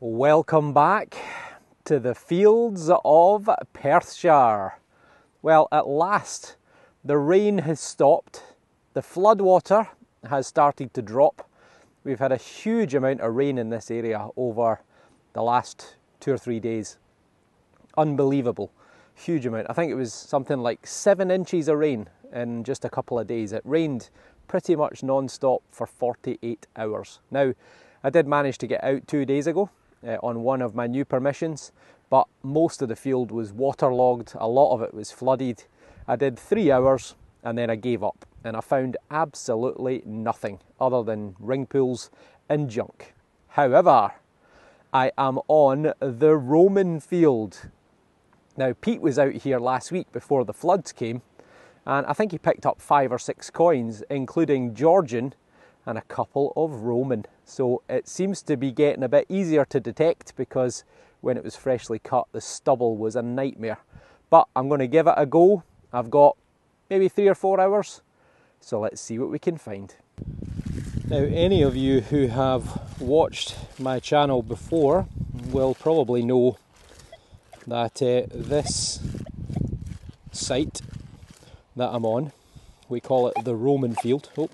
Welcome back to the fields of Perthshire. Well, at last the rain has stopped, the floodwater has started to drop. We've had a huge amount of rain in this area over the last 2 or 3 days. Unbelievable, huge amount. I think it was something like 7 inches of rain in just a couple of days. It rained pretty much non-stop for 48 hours. Now, I did manage to get out 2 days ago on one of my new permissions, but most of the field was waterlogged, a lot of it was flooded. I did 3 hours and then I gave up, and I found absolutely nothing other than ring pools and junk. However, I am on the Roman field. Now, Pete was out here last week before the floods came, and I think he picked up 5 or 6 coins, including Georgian and a couple of Roman. So it seems to be getting a bit easier to detect, because when it was freshly cut, the stubble was a nightmare. But I'm going to give it a go. I've got maybe 3 or 4 hours, so let's see what we can find. Now, any of you who have watched my channel before will probably know that this site that I'm on, we call it the Roman field. Oh.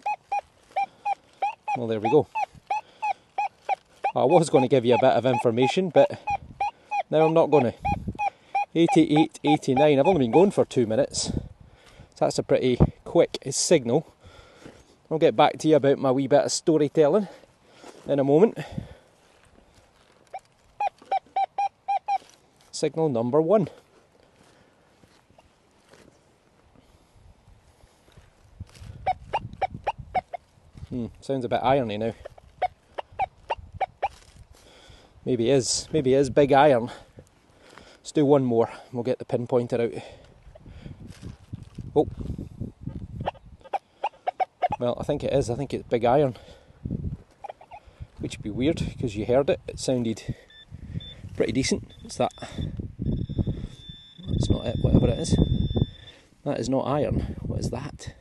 Well, there we go. I was going to give you a bit of information, but now I'm not going to. 88, 89, I've only been going for 2 minutes, so that's a pretty quick signal. I'll get back to you about my wee bit of storytelling in a moment. Signal number 1. Sounds a bit irony now. Maybe it is big iron. Let's do one more, we'll get the pinpointer out. Oh. Well, I think it's big iron. Which would be weird, because you heard it, it sounded pretty decent. What's that? That's not it, whatever it is. That is not iron. What is that?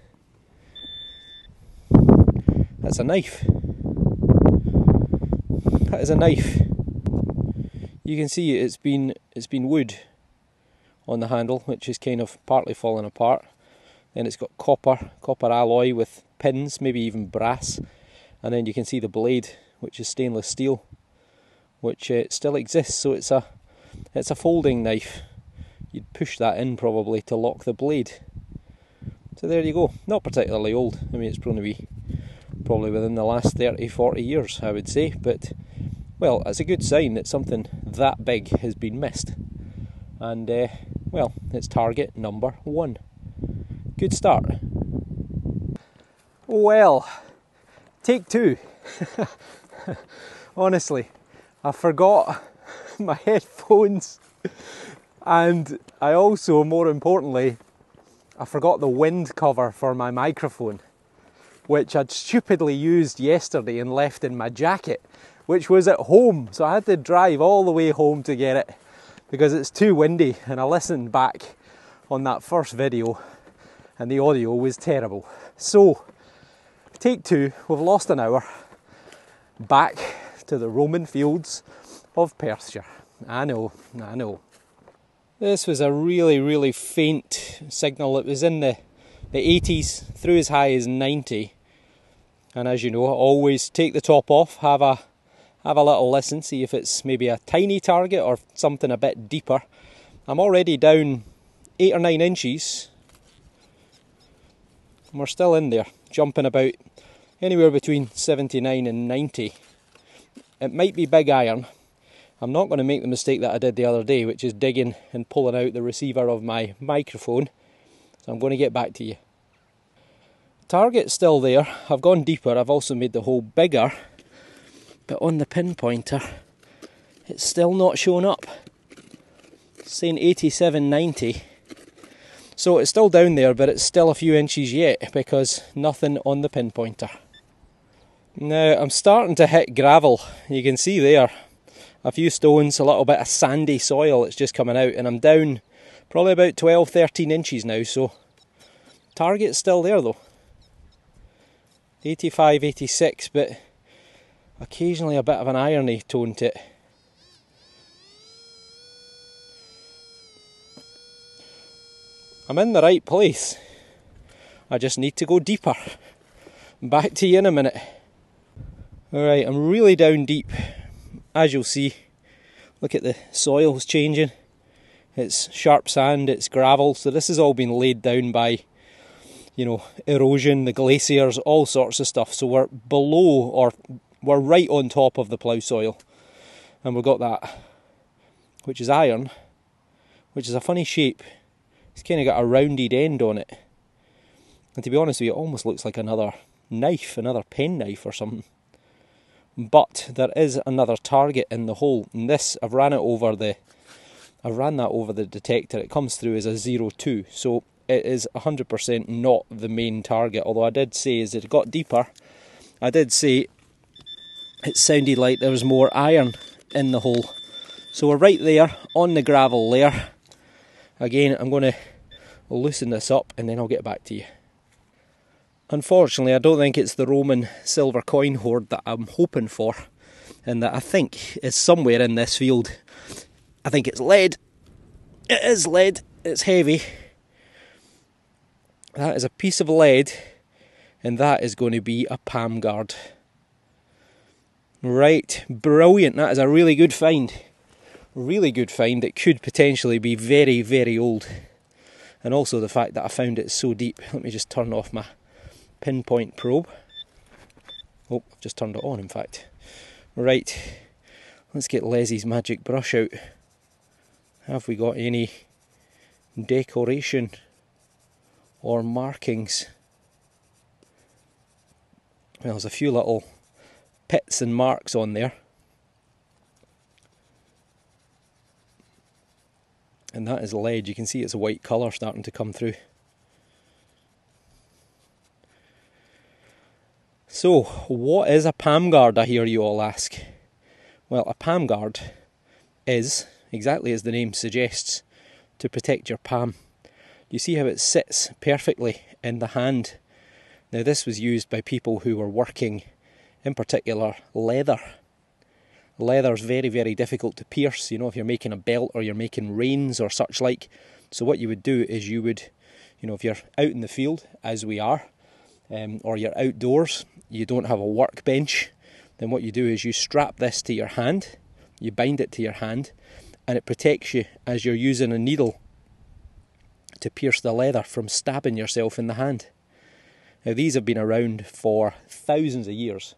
That's a knife. That is a knife. You can see it's been wood on the handle, which is kind of partly falling apart. Then it's got copper alloy with pins, maybe even brass. And then you can see the blade, which is stainless steel, which still exists. So it's a folding knife. You'd push that in probably to lock the blade. So there you go. Not particularly old. I mean, it's going to be probably within the last 30-40 years, I would say, but well, it's a good sign that something that big has been missed. And well, it's target number 1. Good start. Well, take 2. Honestly, I forgot my headphones, and I also, more importantly, I forgot the wind cover for my microphone, which I'd stupidly used yesterday and left in my jacket, which was at home. So I had to drive all the way home to get it because it's too windy. And I listened back on that first video and the audio was terrible. So, take 2, we've lost an hour. Back to the Roman fields of Perthshire. I know. This was a really, really faint signal. It was in the 80s, through as high as 90. And as you know, I always take the top off, have a little listen, see if it's maybe a tiny target or something a bit deeper. I'm already down 8 or 9 inches. And we're still in there, jumping about anywhere between 79 and 90. It might be big iron. I'm not going to make the mistake that I did the other day, which is digging and pulling out the receiver of my microphone. So I'm going to get back to you. Target's still there. I've gone deeper. I've also made the hole bigger, but on the pinpointer it's still not showing up. It's saying 87.90. So it's still down there, but it's still a few inches yet because nothing on the pinpointer. Now I'm starting to hit gravel. You can see there a few stones, a little bit of sandy soil that's just coming out, and I'm down probably about 12-13 inches now. So target's still there though. 85, 86, but occasionally a bit of an irony tone to it. I'm in the right place. I just need to go deeper. Back to you in a minute. Alright, I'm really down deep. As you'll see, look at the soil's changing. It's sharp sand, it's gravel, so this has all been laid down by, you know, erosion, the glaciers, all sorts of stuff. So we're below, or we're right on top of the plough soil. And we've got that, which is iron, which is a funny shape. It's kind of got a rounded end on it. And to be honest with you, it almost looks like another knife, another pen knife or something. But there is another target in the hole. And this, I've ran that over the detector. It comes through as a 02. So it is 100% not the main target. Although I did say, as it got deeper, I did say it sounded like there was more iron in the hole. So we're right there on the gravel layer. Again, I'm going to loosen this up and then I'll get back to you. Unfortunately, I don't think it's the Roman silver coin hoard that I'm hoping for, and that I think is somewhere in this field. I think it's lead. It is lead. It's heavy. That is a piece of lead, and that is going to be a palm guard. Right, brilliant. That is a really good find. Really good find. It could potentially be very, very old. And also the fact that I found it so deep. Let me just turn off my pinpoint probe. Oh, I've just turned it on, in fact. Right, let's get Leslie's magic brush out. Have we got any decoration or markings? Well, there's a few little pits and marks on there. And that is lead. You can see it's a white colour starting to come through. So, what is a palm guard, I hear you all ask? Well, a palm guard is, exactly as the name suggests, to protect your palm. You see how it sits perfectly in the hand. Now, this was used by people who were working, in particular, leather. Leather is very, very difficult to pierce, you know, if you're making a belt or you're making reins or such like. So what you would do is you would, you know, if you're out in the field, as we are, or you're outdoors, you don't have a workbench, then what you do is you strap this to your hand, you bind it to your hand, and it protects you as you're using a needle to pierce the leather from stabbing yourself in the hand. Now, these have been around for thousands of years.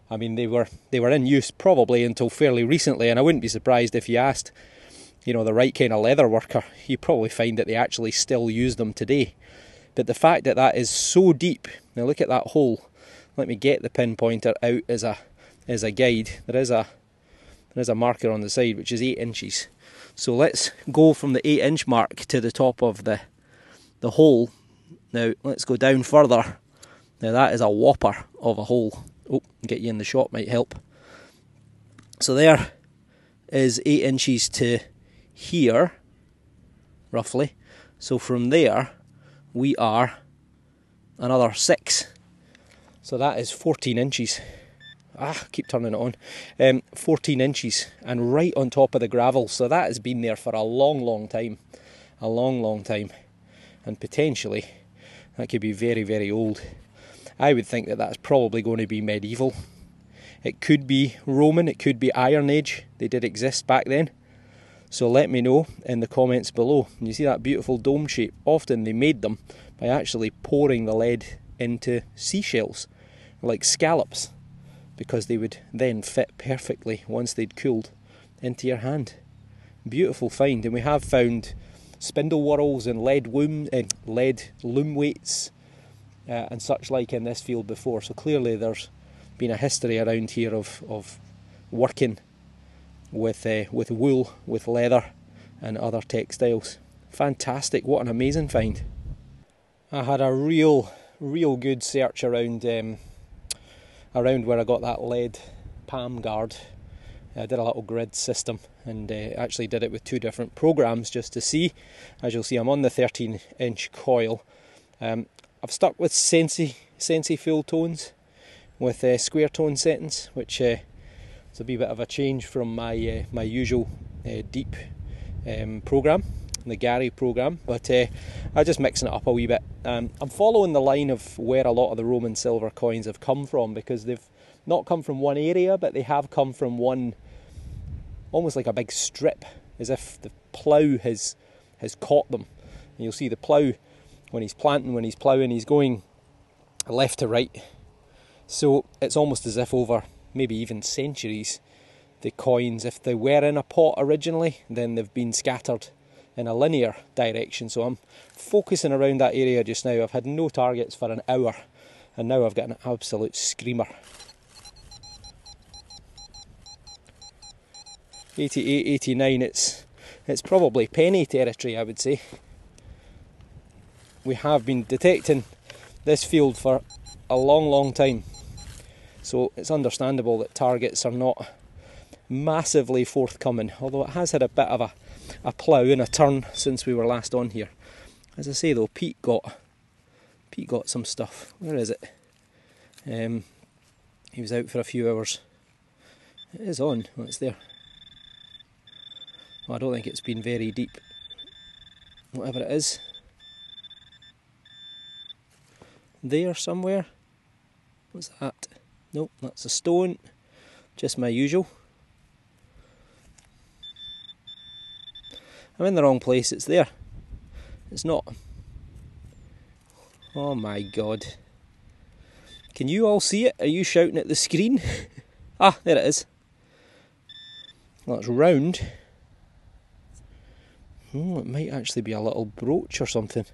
I mean, they were in use probably until fairly recently, and I wouldn't be surprised if you asked, you know, the right kind of leather worker, you probably find that they actually still use them today. But the fact that that is so deep, now look at that hole. Let me get the pinpointer out as a guide. There is a marker on the side which is 8 inches. So let's go from the 8-inch mark to the top of the hole. Now let's go down further. Now that is a whopper of a hole. Oh, get you in the shot might help. So there is 8 inches to here, roughly. So from there we are another 6. So that is 14 inches. Keep turning it on. 14 inches and right on top of the gravel. So that has been there for a long, long time. A long, long time. And potentially that could be very, very old. I would think that that's probably going to be medieval. It could be Roman, it could be Iron Age. They did exist back then. So let me know in the comments below. You see that beautiful dome shape? Often they made them by actually pouring the lead into seashells, like scallops, because they would then fit perfectly once they'd cooled into your hand. Beautiful find. And we have found spindle whorls and lead loom weights and such like in this field before. So clearly there's been a history around here of working with wool, with leather and other textiles. Fantastic, what an amazing find. I had a real good search around where I got that lead palm guard. I did a little grid system and actually did it with 2 different programs just to see. As you'll see, I'm on the 13-inch coil. I've stuck with Sensi full tones with square tone settings, which is a wee bit of a change from my usual deep program. the Gary programme, but I'm just mixing it up a wee bit. I'm following the line of where a lot of the Roman silver coins have come from, because they've not come from one area, but they have come from one, almost like a big strip, as if the plough has caught them. And you'll see the plough, when he's planting, when he's ploughing, he's going left to right. So it's almost as if over maybe even centuries, the coins, if they were in a pot originally, then they've been scattered in a linear direction. So I'm focusing around that area just now. I've had no targets for an hour, and now I've got an absolute screamer. 88, 89, it's probably penny territory, I would say. We have been detecting this field for a long time, so it's understandable that targets are not massively forthcoming, although it has had a bit of a plough and a turn since we were last on here. As I say though, Pete got some stuff. Where is it? He was out for a few hours. It is on. Oh, it's there. Well, I don't think it's been very deep. Whatever it is. There somewhere. What's that? Nope, that's a stone. Just my usual. I'm in the wrong place, it's there. It's not. Oh my god. Can you all see it? Are you shouting at the screen? Ah, there it is. Well, it's round. Oh, it might actually be a little brooch or something.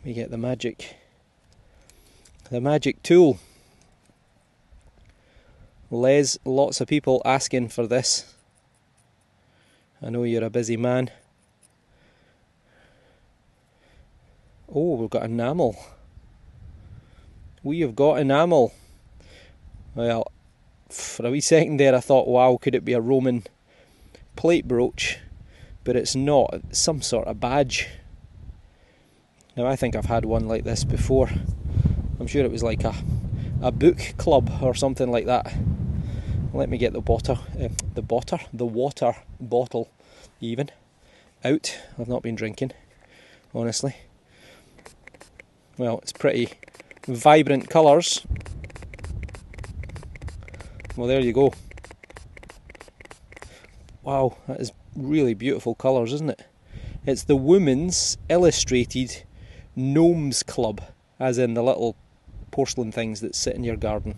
We get the magic tool. Les, lots of people asking for this. I know you're a busy man. Oh, we've got enamel. We have got enamel. Well, for a wee second there I thought, wow, could it be a Roman plate brooch? But it's not. It's some sort of badge. Now I think I've had one like this before. I'm sure it was like a book club or something like that. Let me get the water bottle even out. I've not been drinking, honestly. Well, it's pretty vibrant colours. Well, there you go. Wow, that is really beautiful colours, isn't it? It's the Women's Illustrated Gnomes Club, as in the little porcelain things that sit in your garden.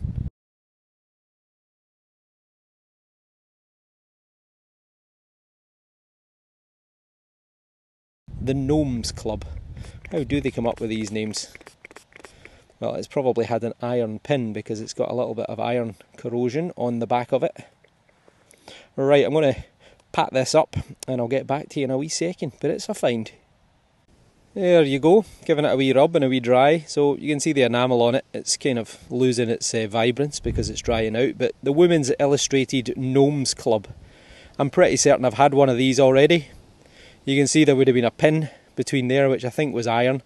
The Gnomes Club. How do they come up with these names? Well, it's probably had an iron pin because it's got a little bit of iron corrosion on the back of it. Right, I'm going to pat this up and I'll get back to you in a wee second, but it's a find. There you go, giving it a wee rub and a wee dry. So you can see the enamel on it. It's kind of losing its vibrance because it's drying out. But the Women's Illustrated Gnomes Club. I'm pretty certain I've had one of these already. You can see there would have been a pin between there, which I think was iron,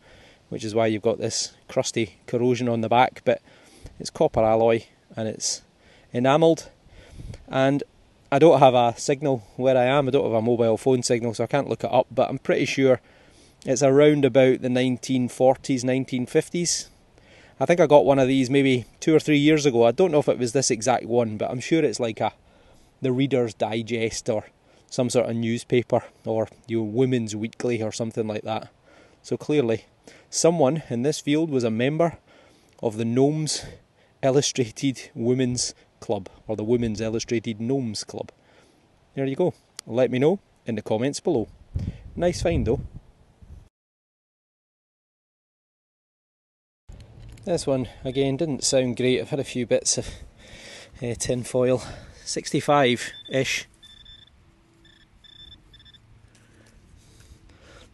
which is why you've got this crusty corrosion on the back. But it's copper alloy and it's enamelled. And I don't have a signal where I am. I don't have a mobile phone signal, so I can't look it up. But I'm pretty sure it's around about the 1940s, 1950s. I think I got one of these maybe 2 or 3 years ago. I don't know if it was this exact one, but I'm sure it's like the Reader's Digest or some sort of newspaper, or your Women's Weekly or something like that. So clearly, someone in this field was a member of the Gnomes Illustrated Women's Club, or the Women's Illustrated Gnomes Club. There you go. Let me know in the comments below. Nice find though. This one, again, didn't sound great. I've had a few bits of tin foil. 65-ish.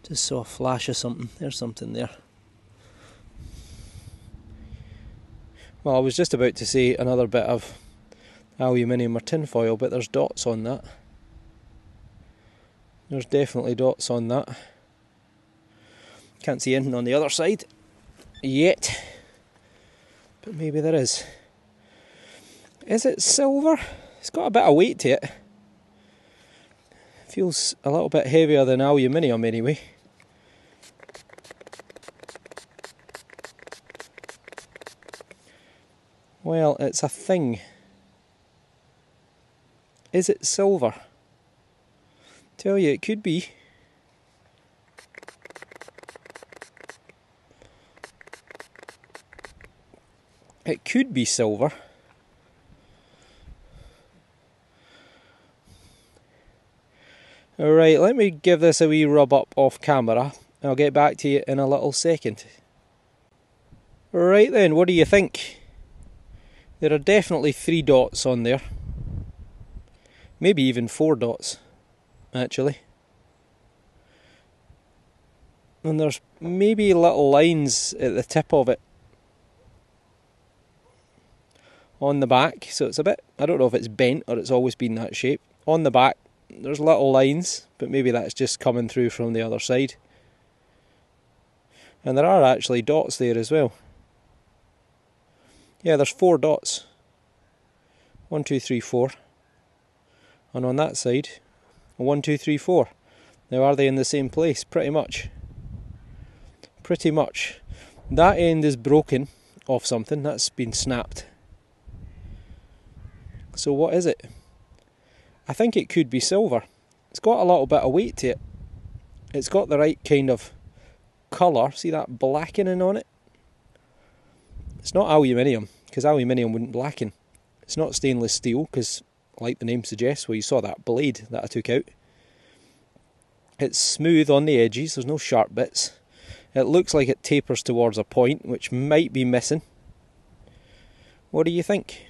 Just saw a flash of something. There's something there. Well, I was just about to say another bit of aluminium or tin foil, but there's dots on that. There's definitely dots on that. Can't see anything on the other side yet, but maybe there is. Is it silver? It's got a bit of weight to it. Feels a little bit heavier than aluminium anyway. Well, it's a thing. Is it silver? Tell you, it could be. It could be silver. Alright, let me give this a wee rub up off camera. I'll get back to you in a little second. Right then, what do you think? There are definitely 3 dots on there. Maybe even 4 dots, actually. And there's maybe little lines at the tip of it on the back, so it's a bit, I don't know if it's bent or it's always been that shape. On the back there's little lines, but maybe that's just coming through from the other side. And there are actually dots there as well. Yeah, there's 4 dots. 1, 2, 3, 4. And on that side, 1, 2, 3, 4. Now are they in the same place? Pretty much. Pretty much. That end is broken off something, that's been snapped. So what is it? I think it could be silver. It's got a little bit of weight to it. It's got the right kind of colour. See that blackening on it? It's not aluminium, because aluminium wouldn't blacken. It's not stainless steel, because like the name suggests, well, you saw that blade that I took out. It's smooth on the edges, there's no sharp bits. It looks like it tapers towards a point, which might be missing. What do you think?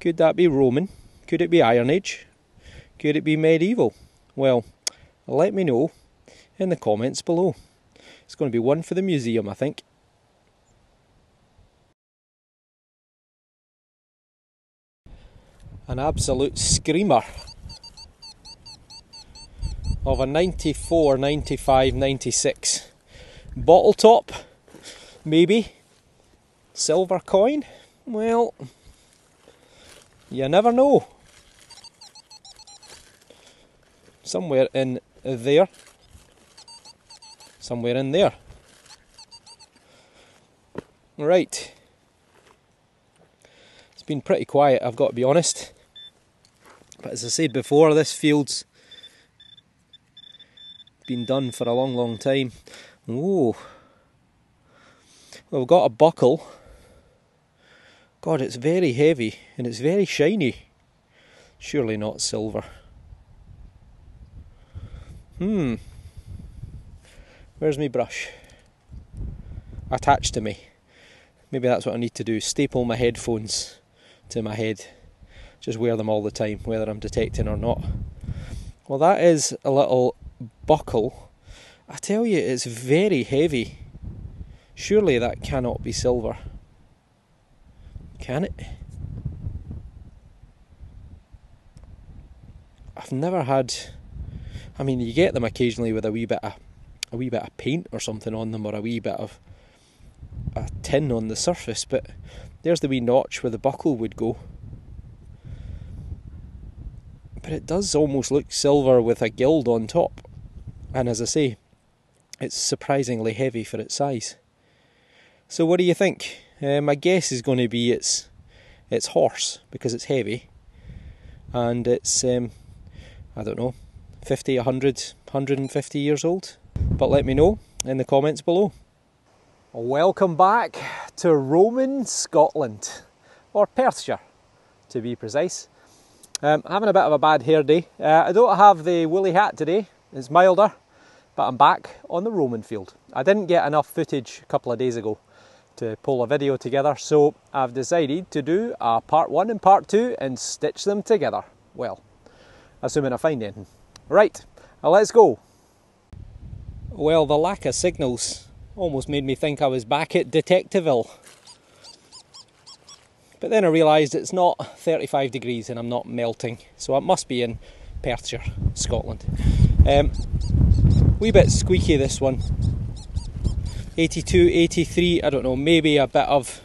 Could that be Roman? Could it be Iron Age? Could it be medieval? Well, let me know in the comments below. It's going to be one for the museum, I think. An absolute screamer of a 94, 95, 96 bottle top, maybe. Silver coin? Well, you never know. Somewhere in there. Somewhere in there. Right. It's been pretty quiet, I've got to be honest. But as I said before, this field's been done for a long, long time. Ooh. Well, we've got a buckle. God, it's very heavy and it's very shiny. Surely not silver. Where's my brush? Attached to me. Maybe that's what I need to do. Staple my headphones to my head. Just wear them all the time, whether I'm detecting or not. Well, that is a little buckle. I tell you, it's very heavy. Surely that cannot be silver. Can it? I've never had... I mean, you get them occasionally with a wee bit of paint or something on them, or a wee bit of a tin on the surface, but there's the wee notch where the buckle would go. But it does almost look silver with a gild on top. And as I say, it's surprisingly heavy for its size. So what do you think? My guess is going to be it's horse, because it's heavy. And it's, I don't know, 50, 100, 150 years old. But let me know in the comments below. Welcome back to Roman Scotland, or Perthshire to be precise. Having a bit of a bad hair day. I don't have the woolly hat today, it's milder, but I'm back on the Roman field. I didn't get enough footage a couple of days ago to pull a video together, so I've decided to do a part 1 and part 2 and stitch them together. Well, assuming I find anything. Right, let's go. Well, the lack of signals almost made me think I was back at Detectiveville. But then I realised it's not 35 degrees and I'm not melting, so it must be in Perthshire, Scotland. Wee bit squeaky this one. 82, 83, I don't know, maybe a bit of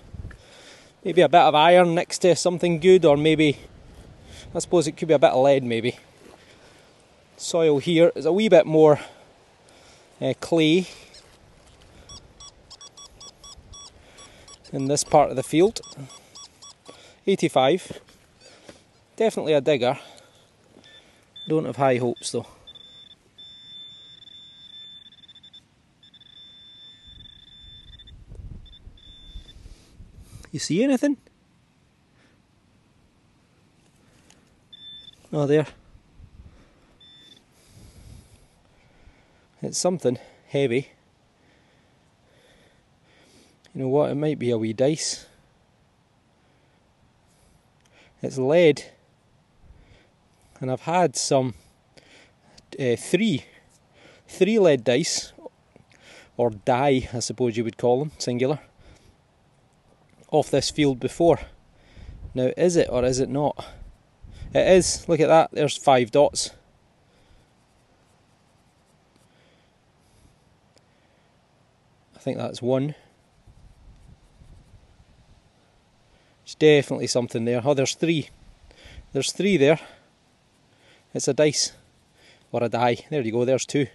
iron next to something good, or maybe, I suppose it could be a bit of lead maybe. soil here is a wee bit more clay in this part of the field. 85, definitely a digger. Don't have high hopes though. You see anything? Oh, there. It's something heavy. You know what, it might be a wee dice. It's lead. And I've had some three lead dice, or die I suppose you would call them, singular, off this field before. Now is it or is it not? It is, look at that, there's 5 dots. I think that's one. There's definitely something there. Oh, there's 3. There's 3 there. It's a dice. Or a die. There you go, there's 2.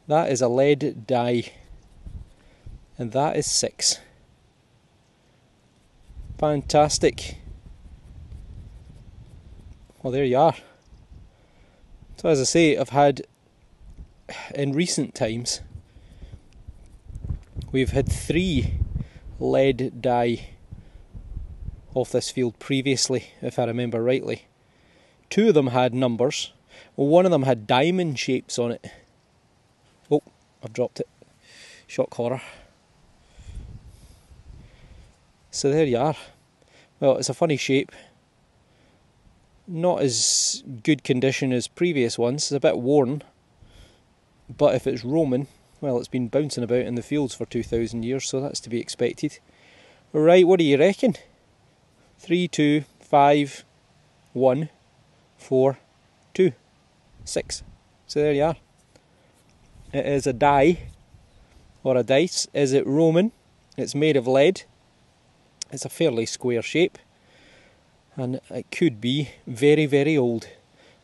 That is a lead die. And that is 6. Fantastic. Well, there you are. So as I say, I've had, in recent times, we've had 3 lead die off this field previously, if I remember rightly. 2 of them had numbers. Well, one of them had diamond shapes on it. Oh, I've dropped it. Shock horror. So there you are. Well, it's a funny shape. Not as good condition as previous ones. It's a bit worn. But if it's Roman, well, it's been bouncing about in the fields for 2,000 years, so that's to be expected. Right, what do you reckon? 3, 2, 5, 1, 4, 2, 6. So there you are. It is a die, or a dice. Is it Roman? It's made of lead. It's a fairly square shape. And it could be very, very old.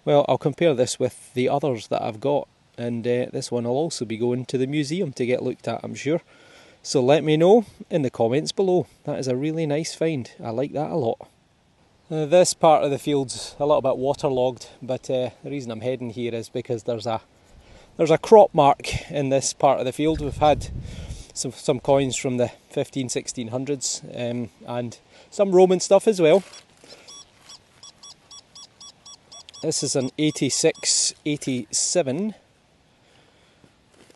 Well, I'll compare this with the others that I've got. And this one will also be going to the museum to get looked at, I'm sure. So let me know in the comments below. That is a really nice find. I like that a lot. This part of the field's a little bit waterlogged, but the reason I'm heading here is because there's a crop mark in this part of the field. We've had some coins from the 1600s and some Roman stuff as well. This is an 86, 87.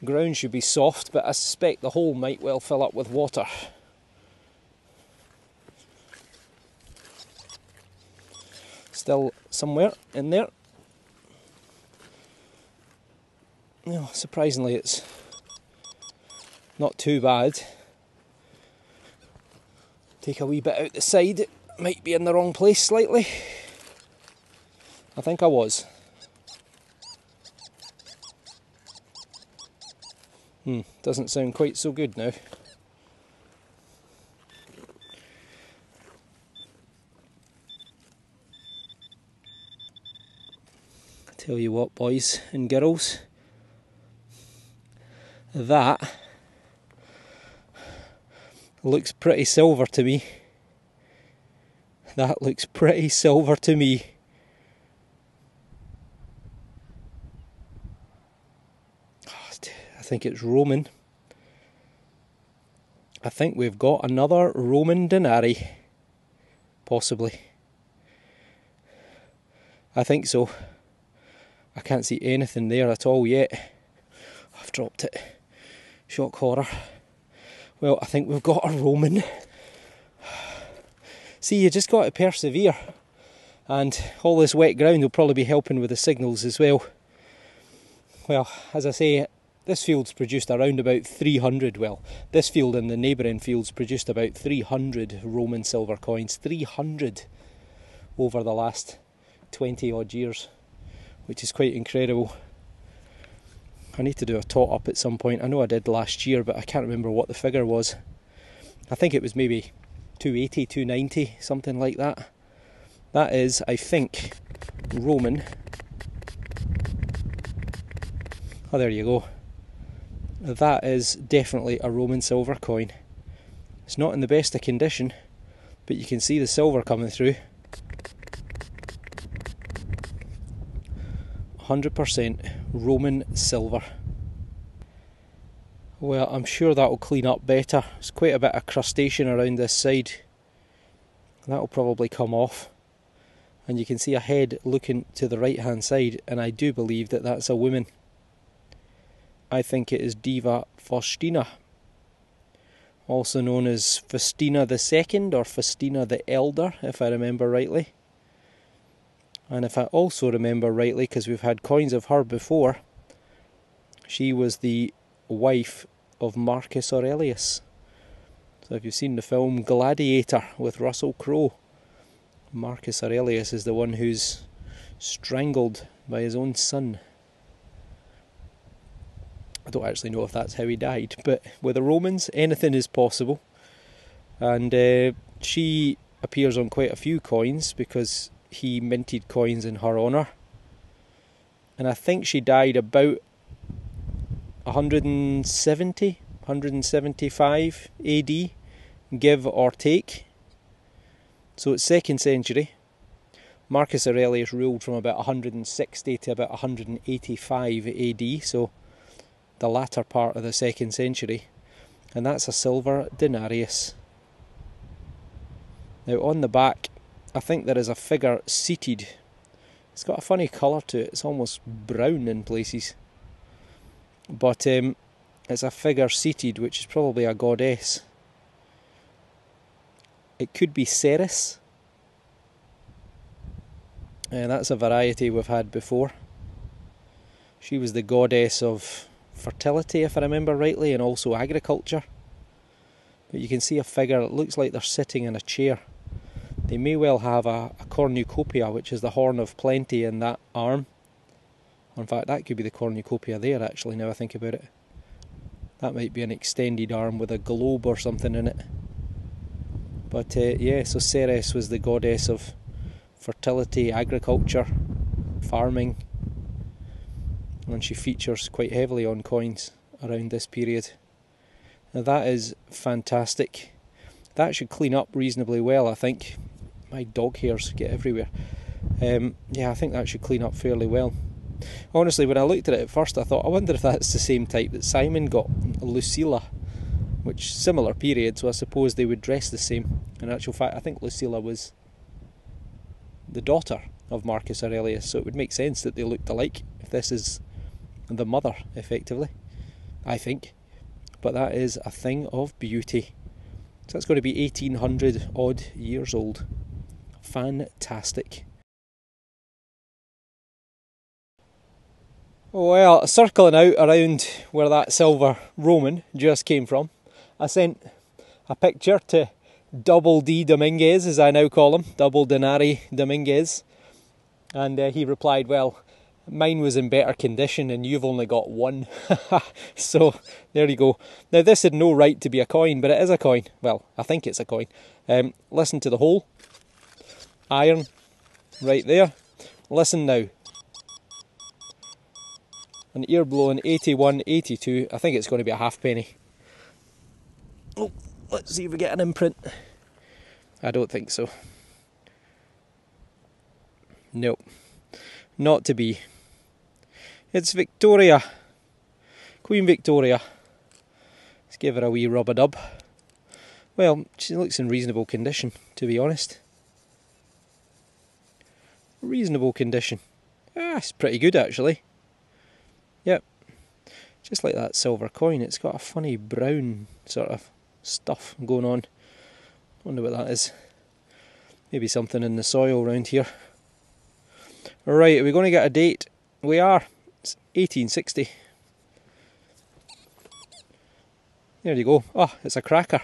Ground should be soft, but I suspect the hole might well fill up with water. Still somewhere in there. No, surprisingly it's not too bad. Take a wee bit out the side, it might be in the wrong place slightly. I think I was. Doesn't sound quite so good now. Tell you what, boys and girls, that looks pretty silver to me. That looks pretty silver to me. I think it's Roman. I think we've got another Roman denarii. Possibly. I think so. I can't see anything there at all yet. I've dropped it. Shock horror. Well, I think we've got a Roman. See, you just got to persevere. And all this wet ground will probably be helping with the signals as well. Well, as I say, this field's produced around about 300, well, this field and the neighbouring fields produced about 300 Roman silver coins. 300 over the last 20 odd years, which is quite incredible. I need to do a tot up at some point. I know I did last year, but I can't remember what the figure was. I think it was maybe 280, 290, something like that. That is, I think, Roman. Oh, there you go. That is definitely a Roman silver coin. It's not in the best of condition, but you can see the silver coming through. 100% Roman silver. Well, I'm sure that'll clean up better. There's quite a bit of crustacean around this side. That'll probably come off. And you can see a head looking to the right hand side, and I do believe that that's a woman. I think it is Diva Faustina, also known as Faustina II or Faustina the Elder, if I remember rightly. And if I also remember rightly, because we've had coins of her before, she was the wife of Marcus Aurelius. So if you've seen the film Gladiator with Russell Crowe, Marcus Aurelius is the one who's strangled by his own son. I don't actually know if that's how he died, but with the Romans, anything is possible. And she appears on quite a few coins because he minted coins in her honour. And I think she died about 170, 175 AD, give or take. So it's 2nd century. Marcus Aurelius ruled from about 160 to about 185 AD, so the latter part of the 2nd century. And that's a silver denarius. Now on the back, I think there is a figure seated. It's got a funny colour to it, it's almost brown in places. But it's a figure seated, which is probably a goddess. It could be Ceres. And that's a variety we've had before. She was the goddess of fertility, if I remember rightly, and also agriculture. But you can see a figure, it looks like they're sitting in a chair. They may well have a cornucopia, which is the horn of plenty, in that arm. In fact, that could be the cornucopia there, actually, now I think about it. That might be an extended arm with a globe or something in it. But yeah, so Ceres was the goddess of fertility, agriculture, farming. And she features quite heavily on coins around this period. Now that is fantastic. That should clean up reasonably well, I think. My dog hairs get everywhere. Yeah, I think that should clean up fairly well. Honestly, when I looked at it at first, I thought, I wonder if that's the same type that Simon got, Lucilla, which similar period, so I suppose they would dress the same. In actual fact, I think Lucilla was the daughter of Marcus Aurelius, so it would make sense that they looked alike, if this is the mother, effectively, I think. But that is a thing of beauty. So that's going to be 1800 odd years old. Fantastic. Well, circling out around where that silver Roman just came from, I sent a picture to Double D Dominguez, as I now call him, Double Denari Dominguez, and he replied, well, mine was in better condition and you've only got one. So there you go. Now this had no right to be a coin, but it is a coin. Well, I think it's a coin. Listen to the hole. Iron right there. Listen now. An ear blowing 81, 82. I think it's going to be a halfpenny. Oh, let's see if we get an imprint. I don't think so. No, not to be. It's Victoria, Queen Victoria. Let's give her a wee rub-a-dub. Well, she looks in reasonable condition, to be honest. Reasonable condition. Ah, it's pretty good actually. Yep, just like that silver coin, it's got a funny brown sort of stuff going on. Wonder what that is. Maybe something in the soil around here. Right, are we going to get a date? We are. It's 1860. There you go. Oh, it's a cracker.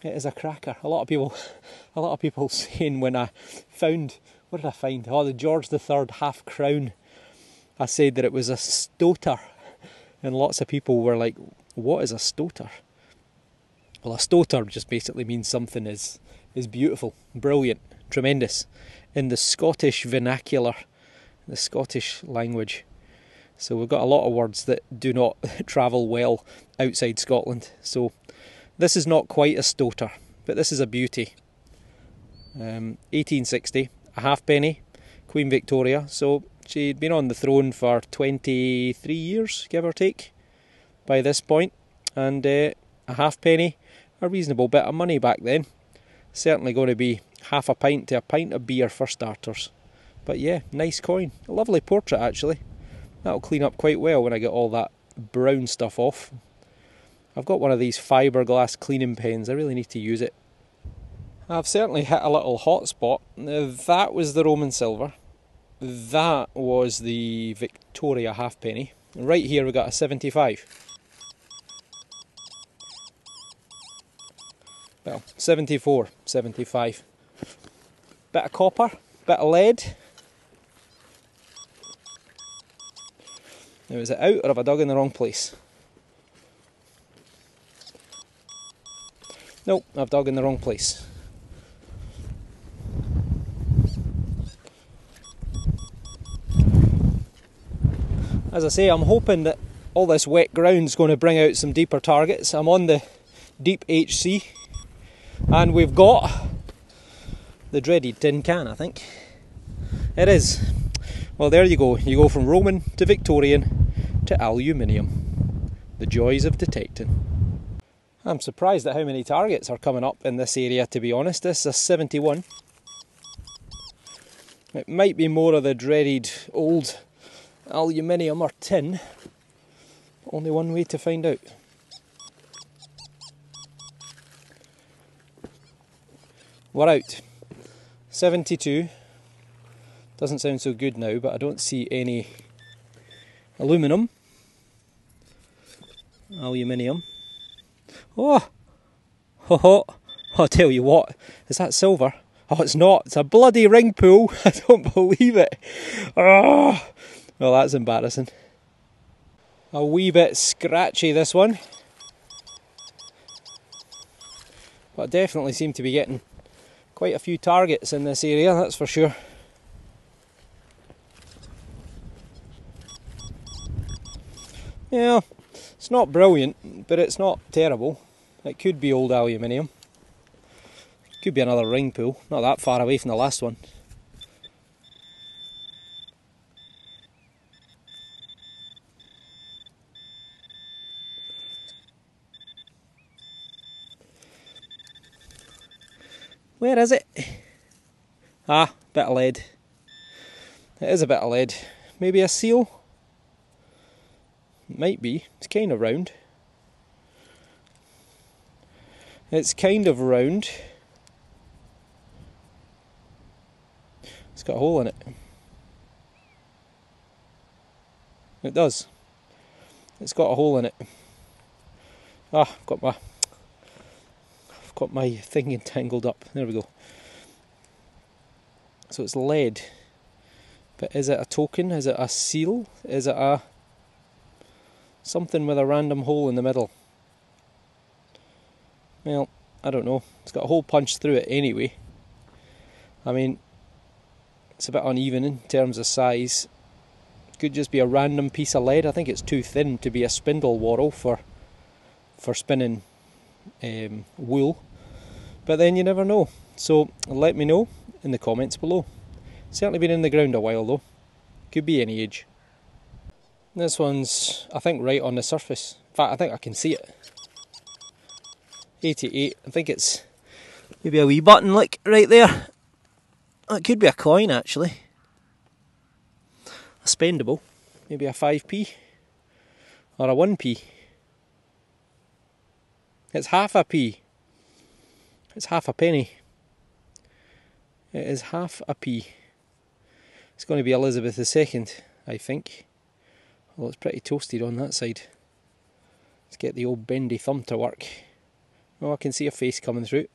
It is a cracker. A lot of people saying when I found, what did I find? Oh, the George III half crown. I said that it was a stoter, and lots of people were like, what is a stoter? Well, a stoter just basically means something is beautiful, brilliant, tremendous. in the Scottish vernacular, the Scottish language. So we've got a lot of words that do not travel well outside Scotland. So this is not quite a stoater, but this is a beauty. 1860, a halfpenny, Queen Victoria. So she'd been on the throne for 23 years, give or take, by this point. And a halfpenny, a reasonable bit of money back then. Certainly going to be half a pint to a pint of beer for starters. But yeah, nice coin. A lovely portrait actually. That'll clean up quite well when I get all that brown stuff off. I've got one of these fiberglass cleaning pens. I really need to use it. I've certainly hit a little hot spot. That was the Roman silver. That was the Victoria halfpenny. Right here we got a 75. Well, 74, 75. Bit of copper, bit of lead. Now, is it out or have I dug in the wrong place? Nope, I've dug in the wrong place. As I say, I'm hoping that all this wet ground's going to bring out some deeper targets. I'm on the deep HC. And we've got the dreaded tin can, I think. It is. Well, there you go. You go from Roman to Victorian to aluminium. The joys of detecting. I'm surprised at how many targets are coming up in this area, to be honest. This is a 71. It might be more of the dreaded old aluminium or tin. Only one way to find out. We're out. 72. Doesn't sound so good now, but I don't see any aluminum. Aluminium. Oh! Ho ho! I'll tell you what, is that silver? Oh, it's not. It's a bloody ring pull. I don't believe it. Oh! Well, that's embarrassing. A wee bit scratchy, this one. But I definitely seem to be getting quite a few targets in this area, that's for sure. Yeah, it's not brilliant, but it's not terrible. It could be old aluminium. Could be another ring pull, not that far away from the last one. Where is it? Ah, bit of lead. It is a bit of lead. Maybe a seal? Might be. It's kind of round. It's kind of round. It's got a hole in it. It does. It's got a hole in it. Ah, I've got my thing entangled up. There we go. So it's lead. But is it a token? Is it a seal? Is it a something with a random hole in the middle? Well, I don't know. It's got a hole punched through it anyway. I mean, it's a bit uneven in terms of size. Could just be a random piece of lead. I think it's too thin to be a spindle whorl for spinning wool. But then you never know. So let me know in the comments below. Certainly been in the ground a while though. Could be any age. This one's, I think, right on the surface. In fact, I think I can see it. 88. I think it's maybe a wee button like right there. It could be a coin actually. A spendable. Maybe a 5p or a 1p. It's half a p. It's half a penny. It is half a p. It's going to be Elizabeth II, I think. Well, it's pretty toasted on that side. Let's get the old bendy thumb to work. Oh, I can see a face coming through.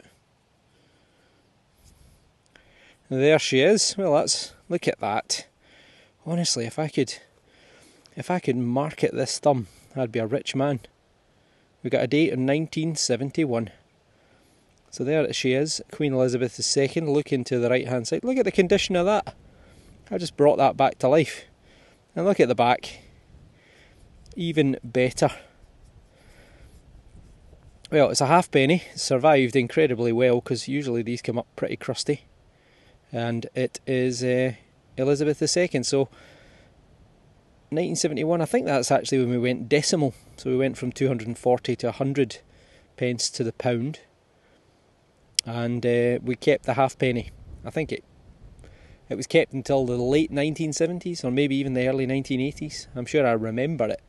There she is. Well, look at that. Honestly, if I could market this thumb, I'd be a rich man. We got a date of 1971. So there she is, Queen Elizabeth II, looking to the right hand side. Look at the condition of that. I just brought that back to life. And look at the back. Even better. Well, it's a halfpenny. It survived incredibly well, because usually these come up pretty crusty. And it is Elizabeth II. So 1971, I think that's actually when we went decimal. So we went from 240 to 100 pence to the pound. And we kept the halfpenny. I think it was kept until the late 1970s, or maybe even the early 1980s. I'm sure I remember it.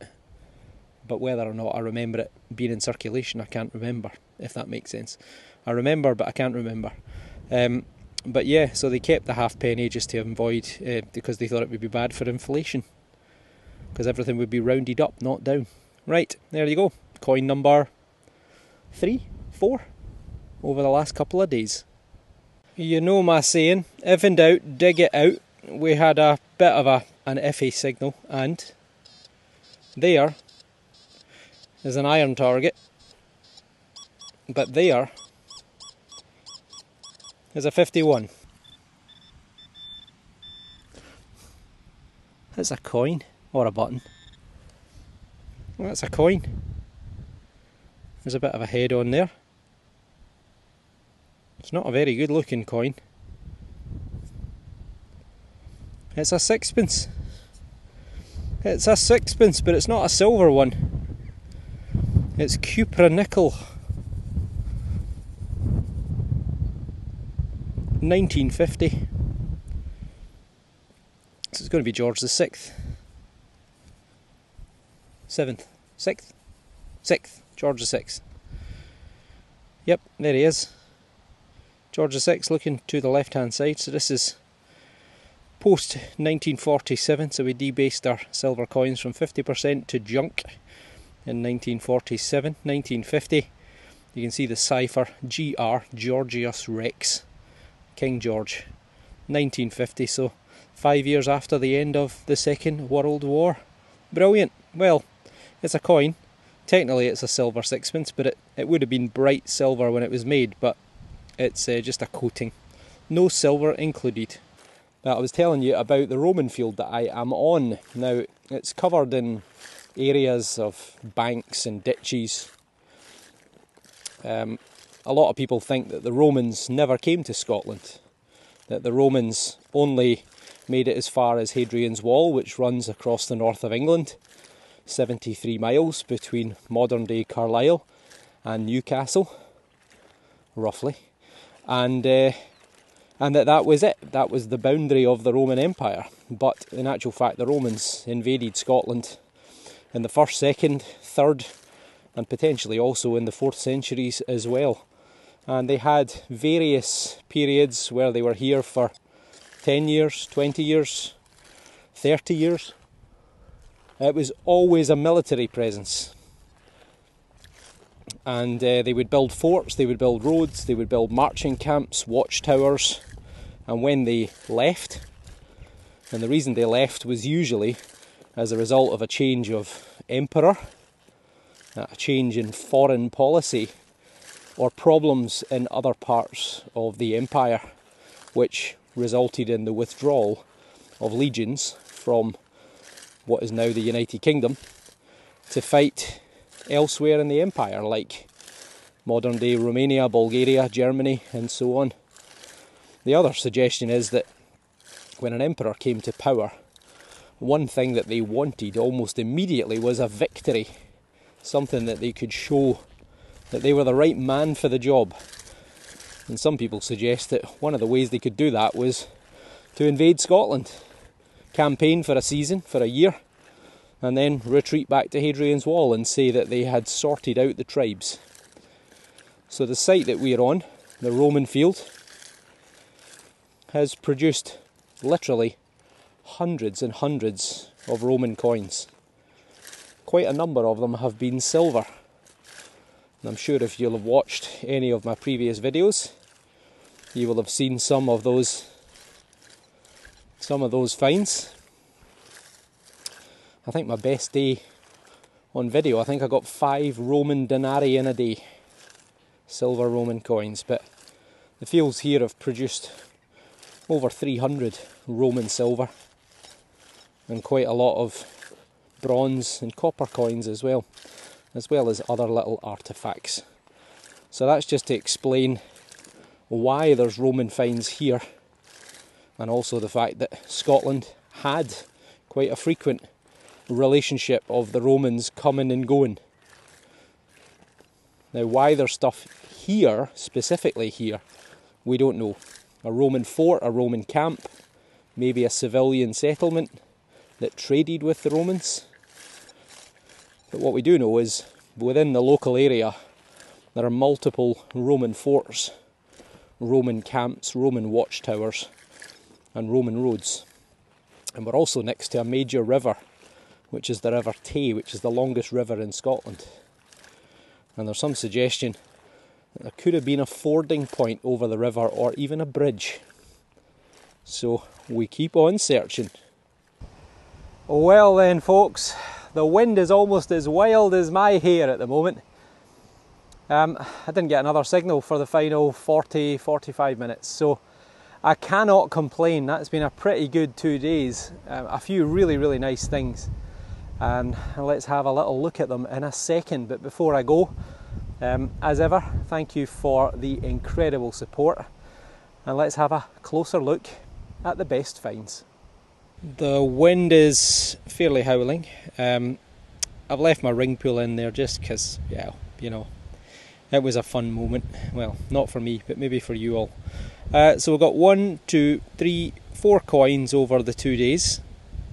But whether or not I remember it being in circulation, I can't remember, if that makes sense. I remember, but I can't remember. But yeah, so they kept the halfpenny just to avoid, because they thought it would be bad for inflation. Because everything would be rounded up, not down. Right, there you go. Coin number 3, 4 over the last couple of days. You know my saying, if in doubt, dig it out. We had a bit of an iffy signal, and there is an iron target, but there is a 51. That's a coin, or a button. That's a coin. There's a bit of a head on there. It's not a very good looking coin. It's a sixpence. It's a sixpence, but it's not a silver one. It's cupra nickel. 1950. So it's going to be George the 6th. 7th. 6th? 6th. George the 6th. Yep, there he is. George the 6th looking to the left hand side. So this is post 1947. So we debased our silver coins from 50% to junk in 1947. 1950. You can see the cipher GR, Georgius Rex, King George. 1950, so 5 years after the end of the Second World War. Brilliant. Well, it's a coin. Technically it's a silver sixpence, but it would have been bright silver when it was made, but it's just a coating. No silver included. Now, I was telling you about the Roman field that I am on. Now, it's covered in areas of banks and ditches. A lot of people think that the Romans never came to Scotland, that the Romans only made it as far as Hadrian's Wall, which runs across the north of England, 73 miles between modern day Carlisle and Newcastle, roughly, and that was it. That was the boundary of the Roman Empire. But in actual fact, the Romans invaded Scotland in the 1st, 2nd, 3rd, and potentially also in the 4th centuries as well. And they had various periods where they were here for 10 years, 20 years, 30 years. It was always a military presence. And they would build forts, they would build roads, they would build marching camps, watchtowers. And when they left, and the reason they left was usually as a result of a change of emperor, a change in foreign policy, or problems in other parts of the empire, which resulted in the withdrawal of legions from what is now the United Kingdom to fight elsewhere in the empire, like modern day Romania, Bulgaria, Germany, and so on. The other suggestion is that when an emperor came to power, one thing that they wanted almost immediately was a victory, something that they could show that they were the right man for the job. And some people suggest that one of the ways they could do that was to invade Scotland, campaign for a season, for a year, and then retreat back to Hadrian's Wall and say that they had sorted out the tribes. So the site that we're on, the Roman field, has produced literally hundreds and hundreds of Roman coins. Quite a number of them have been silver. And I'm sure if you'll have watched any of my previous videos, you will have seen some of those finds. I think my best day on video, I think I got 5 Roman denarii in a day. silver Roman coins, but the fields here have produced over 300 Roman silver and quite a lot of bronze and copper coins as well as other little artefacts. So that's just to explain why there's Roman finds here, and also the fact that Scotland had quite a frequent relationship of the Romans coming and going. Now why there's stuff here, specifically here, we don't know. A Roman fort, a Roman camp, maybe a civilian settlement that traded with the Romans. But what we do know is within the local area there are multiple Roman forts, Roman camps, Roman watchtowers and Roman roads. And we're also next to a major river, which is the River Tay, which is the longest river in Scotland. And there's some suggestion that there could have been a fording point over the river or even a bridge. So we keep on searching. Well then folks, the wind is almost as wild as my hair at the moment. I didn't get another signal for the final 40-45 minutes, so I cannot complain. That's been a pretty good 2 days. A few really nice things. And let's have a little look at them in a second. But before I go, as ever, thank you for the incredible support. And let's have a closer look at the best finds. The wind is fairly howling. I've left my ring pull in there just because, yeah, you know, it was a fun moment. Well, not for me, but maybe for you all. So we've got 1, 2, 3, 4 coins over the 2 days.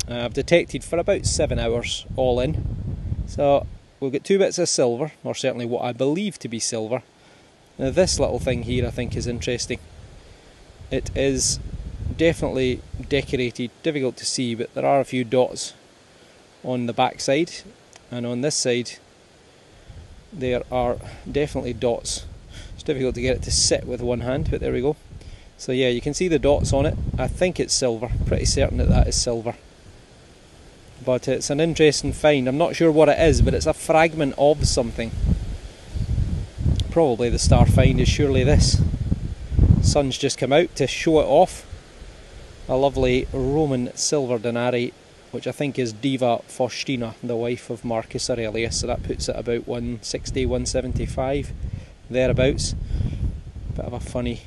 I've detected for about 7 hours all in. So we'll get 2 bits of silver, or certainly what I believe to be silver. Now this little thing here I think is interesting. It is definitely decorated, difficult to see, but there are a few dots on the back side, and on this side there are definitely dots. It's difficult to get it to sit with one hand, but there we go. So yeah, you can see the dots on it. I think it's silver, pretty certain that that is silver. But it's an interesting find. I'm not sure what it is, but it's a fragment of something. Probably the star find is surely this. Sun's just come out to show it off. A lovely Roman silver denarii, which I think is Diva Faustina, the wife of Marcus Aurelius. So that puts it about 160, 175, thereabouts. Bit of a funny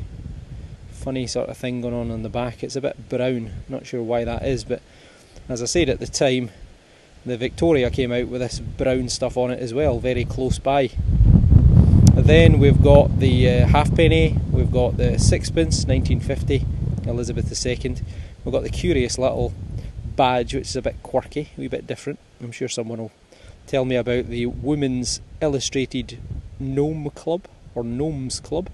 sort of thing going on the back. It's a bit brown, not sure why that is, but as I said at the time, the Victoria came out with this brown stuff on it as well, very close by. Then we've got the halfpenny, we've got the sixpence, 1950, Elizabeth II. We've got the curious little badge, which is a bit quirky, a wee bit different. I'm sure someone will tell me about the Women's Illustrated Gnome Club, or Gnomes Club,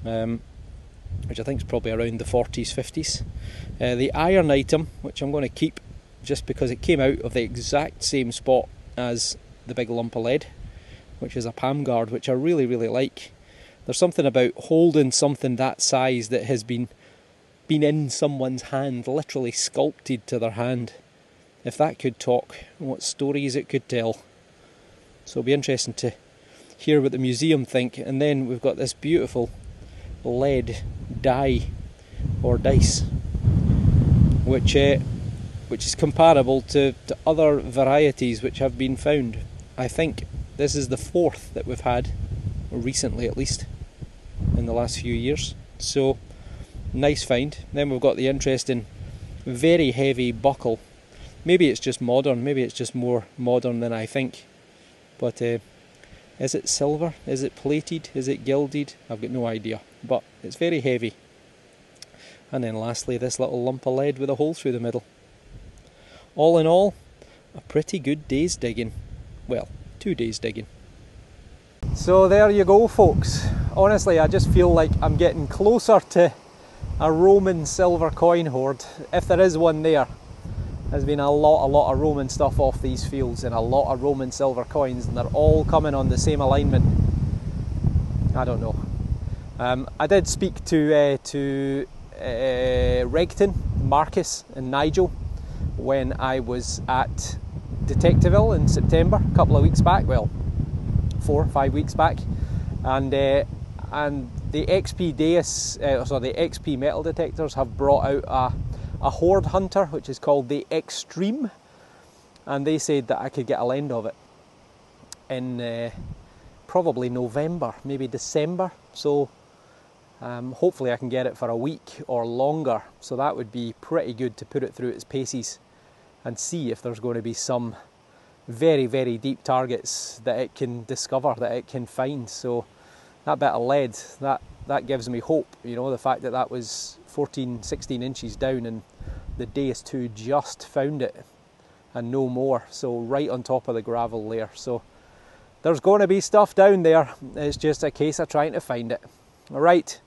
which I think is probably around the 40s, 50s. The iron item, which I'm going to keep just because it came out of the exact same spot as the big lump of lead, which is a palm guard, which I really like. There's something about holding something that size that has been in someone's hand, literally sculpted to their hand. If that could talk, what stories it could tell. So it'll be interesting to hear what the museum think. And then we've got this beautiful lead die or dice, which is comparable to other varieties which have been found. I think this is the 4th that we've had, recently at least, in the last few years. So nice find. Then we've got the interesting, very heavy buckle. Maybe it's just modern, maybe it's just more modern than I think. But is it silver? Is it plated? Is it gilded? I've got no idea, but it's very heavy. And then lastly, this little lump of lead with a hole through the middle. All in all, a pretty good day's digging. Well, 2 days digging. So there you go, folks. Honestly, I just feel like I'm getting closer to a Roman silver coin hoard, if there is one there. There's been a lot of Roman stuff off these fields, and a lot of Roman silver coins, and they're all coming on the same alignment. I don't know. I did speak to Regton, Marcus and Nigel when I was at Detectiveville in September, a couple of weeks back, well, 4 or 5 weeks back, and the XP DEUS, the XP metal detectors have brought out a hoard hunter which is called the Extreme, and they said that I could get a lend of it in probably November, maybe December, so hopefully I can get it for a week or longer, so that would be pretty good to put it through its paces and see if there's going to be some very, very deep targets that it can discover, that it can find. So that bit of lead, that gives me hope, you know, the fact that that was 14, 16 inches down and the DEUS 2 just found it and no more, so right on top of the gravel there. So there's going to be stuff down there, it's just a case of trying to find it. Alright,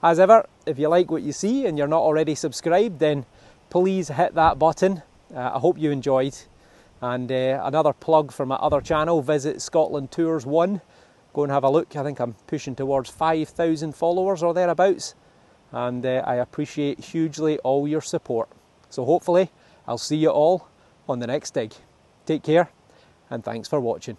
as ever, if you like what you see and you're not already subscribed, then please hit that button. I hope you enjoyed. And another plug for my other channel, Visit Scotland Tours 1. Go and have a look. I think I'm pushing towards 5,000 followers or thereabouts. And I appreciate hugely all your support. So hopefully I'll see you all on the next dig. Take care and thanks for watching.